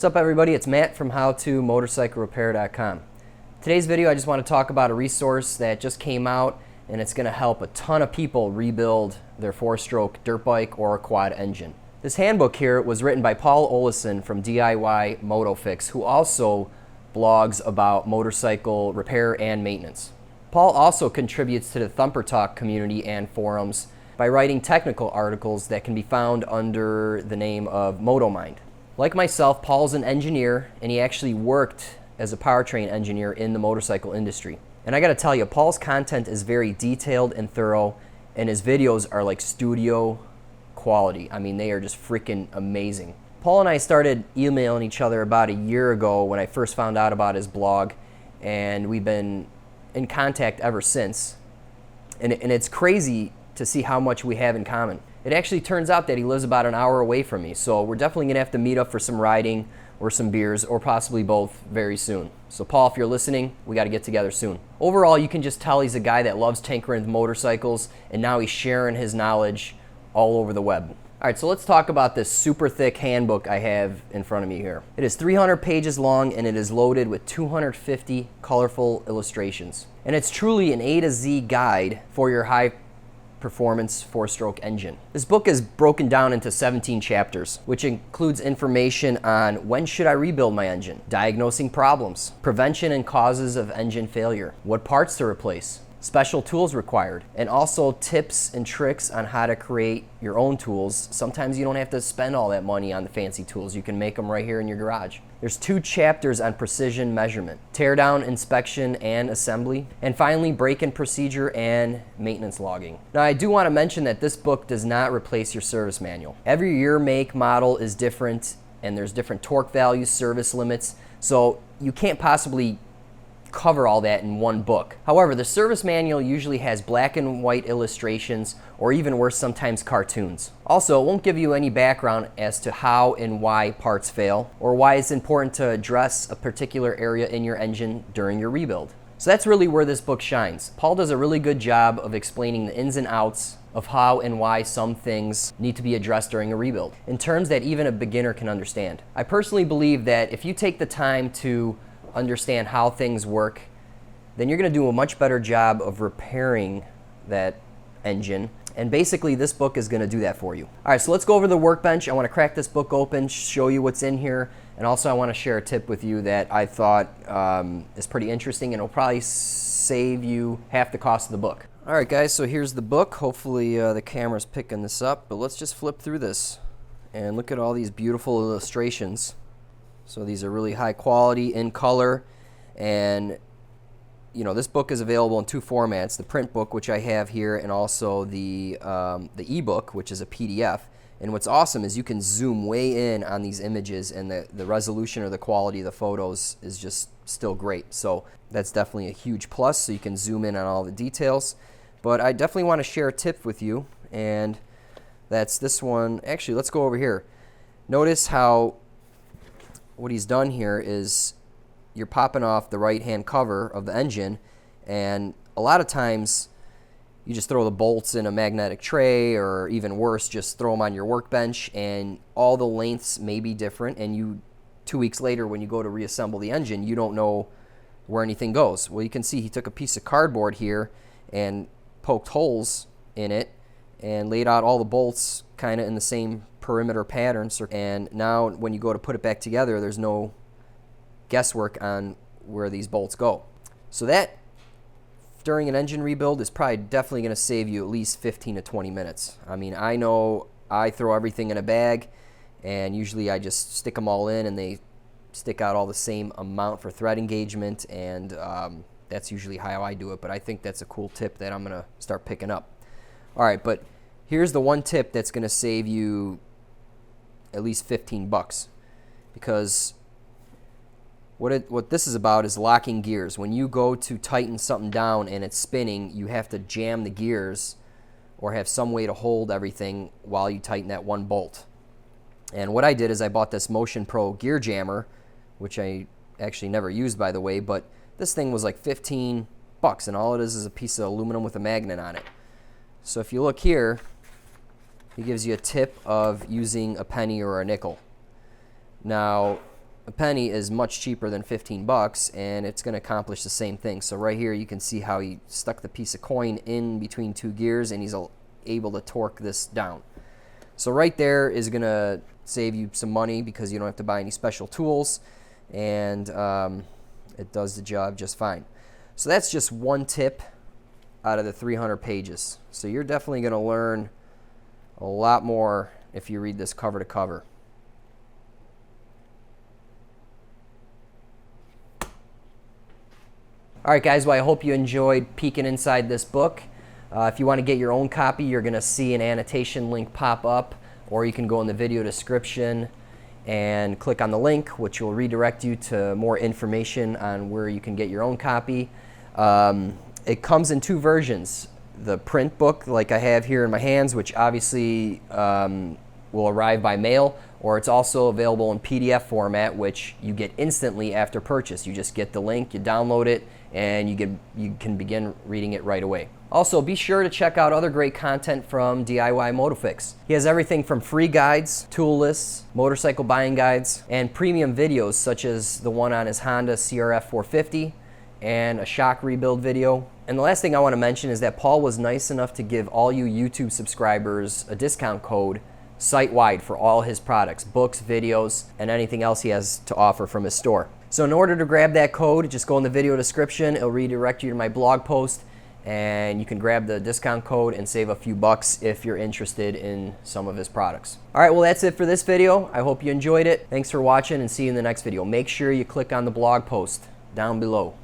What's up everybody, it's Matt from howtomotorcyclerepair.com. Today's video I just want to talk about a resource that just came out and it's going to help a ton of people rebuild their four-stroke dirt bike or quad engine. This handbook here was written by Paul Olesen from DIY Moto Fix, who also blogs about motorcycle repair and maintenance. Paul also contributes to the Thumpertalk community and forums by writing technical articles that can be found under the name of Moto Mind. Like myself, Paul's an engineer, and he actually worked as a powertrain engineer in the motorcycle industry. And I gotta tell you, Paul's content is very detailed and thorough, and his videos are like studio quality. I mean, they are just freaking amazing. Paul and I started emailing each other about a year ago when I first found out about his blog, and we've been in contact ever since. And it's crazy to see how much we have in common. It actually turns out that he lives about an hour away from me, so we're definitely gonna have to meet up for some riding or some beers, or possibly both very soon. So Paul, if you're listening, we gotta get together soon. Overall, you can just tell he's a guy that loves tinkering with motorcycles, and now he's sharing his knowledge all over the web. All right, so let's talk about this super thick handbook I have in front of me here. It is 300 pages long, and it is loaded with 250 colorful illustrations. And it's truly an A to Z guide for your high performance four-stroke engine. This book is broken down into 17 chapters, which includes information on when should I rebuild my engine, diagnosing problems, prevention and causes of engine failure, what parts to replace, special tools required, and also tips and tricks on how to create your own tools. Sometimes you don't have to spend all that money on the fancy tools. You can make them right here in your garage. There's 2 chapters on precision measurement, teardown, inspection, and assembly, and finally break-in procedure and maintenance logging. Now I do want to mention that this book does not replace your service manual. Every year, make, model is different, and there's different torque values, service limits, so you can't possibly cover all that in one book. However, the service manual usually has black and white illustrations, or even worse, sometimes cartoons. Also, it won't give you any background as to how and why parts fail, or why it's important to address a particular area in your engine during your rebuild. So that's really where this book shines. Paul does a really good job of explaining the ins and outs of how and why some things need to be addressed during a rebuild, in terms that even a beginner can understand. I personally believe that if you take the time to understand how things work, then you're going to do a much better job of repairing that engine. And basically this book is going to do that for you. All right, so let's go over the workbench. I want to crack this book open, show you what's in here, and also I want to share a tip with you that I thought is pretty interesting, and it'll probably save you half the cost of the book. All right guys, so here's the book. Hopefully the camera's picking this up, but let's just flip through this and look at all these beautiful illustrations. So these are really high quality, in color, and you know, this book is available in 2 formats: the print book, which I have here, and also the ebook, which is a PDF. And what's awesome is you can zoom way in on these images, and the resolution or the quality of the photos is just still great. So that's definitely a huge plus, so you can zoom in on all the details. But I definitely want to share a tip with you, and that's this one. Actually, let's go over here. Notice how what he's done here is you're popping off the right-hand cover of the engine, and a lot of times you just throw the bolts in a magnetic tray, or even worse, just throw them on your workbench, and all the lengths may be different, and you 2 weeks later when you go to reassemble the engine, you don't know where anything goes. Well, you can see he took a piece of cardboard here and poked holes in it and laid out all the bolts kind of in the same perimeter pattern, and now when you go to put it back together, there's no guesswork on where these bolts go. So that, during an engine rebuild, is probably definitely going to save you at least 15 to 20 minutes. I mean, I know I throw everything in a bag, and usually I just stick them all in, and they stick out all the same amount for thread engagement, and that's usually how I do it, but I think that's a cool tip that I'm going to start picking up. All right, but here's the one tip that's going to save you at least 15 bucks, because what this is about is locking gears. When you go to tighten something down and it's spinning, you have to jam the gears or have some way to hold everything while you tighten that one bolt. And what I did is I bought this Motion Pro gear jammer, which I actually never used, by the way, but this thing was like 15 bucks, and all it is a piece of aluminum with a magnet on it. So if you look here, He gives you a tip of using a penny or a nickel. Now, a penny is much cheaper than 15 bucks, and it's going to accomplish the same thing. So right here you can see how he stuck the piece of coin in between two gears, and he's able to torque this down. So right there is going to save you some money because you don't have to buy any special tools, and it does the job just fine. So that's just one tip out of the 300 pages. So you're definitely going to learn a lot more if you read this cover to cover. All right, guys, well, I hope you enjoyed peeking inside this book. If you want to get your own copy, you're going to see an annotation link pop up, or you can go in the video description and click on the link, which will redirect you to more information on where you can get your own copy. It comes in two versions. The print book, like I have here in my hands, which obviously will arrive by mail, or it's also available in PDF format, which you get instantly after purchase. You just get the link, you download it, and you can begin reading it right away. Also, be sure to check out other great content from DIY Moto Fix. He has everything from free guides, tool lists, motorcycle buying guides, and premium videos such as the one on his Honda CRF 450 and a shock rebuild video. And the last thing I want to mention is that Paul was nice enough to give all you YouTube subscribers a discount code site-wide for all his products, books, videos, and anything else he has to offer from his store. So in order to grab that code, just go in the video description. It'll redirect you to my blog post, and you can grab the discount code and save a few bucks if you're interested in some of his products. All right, well, that's it for this video. I hope you enjoyed it. Thanks for watching, and see you in the next video. Make sure you click on the blog post down below.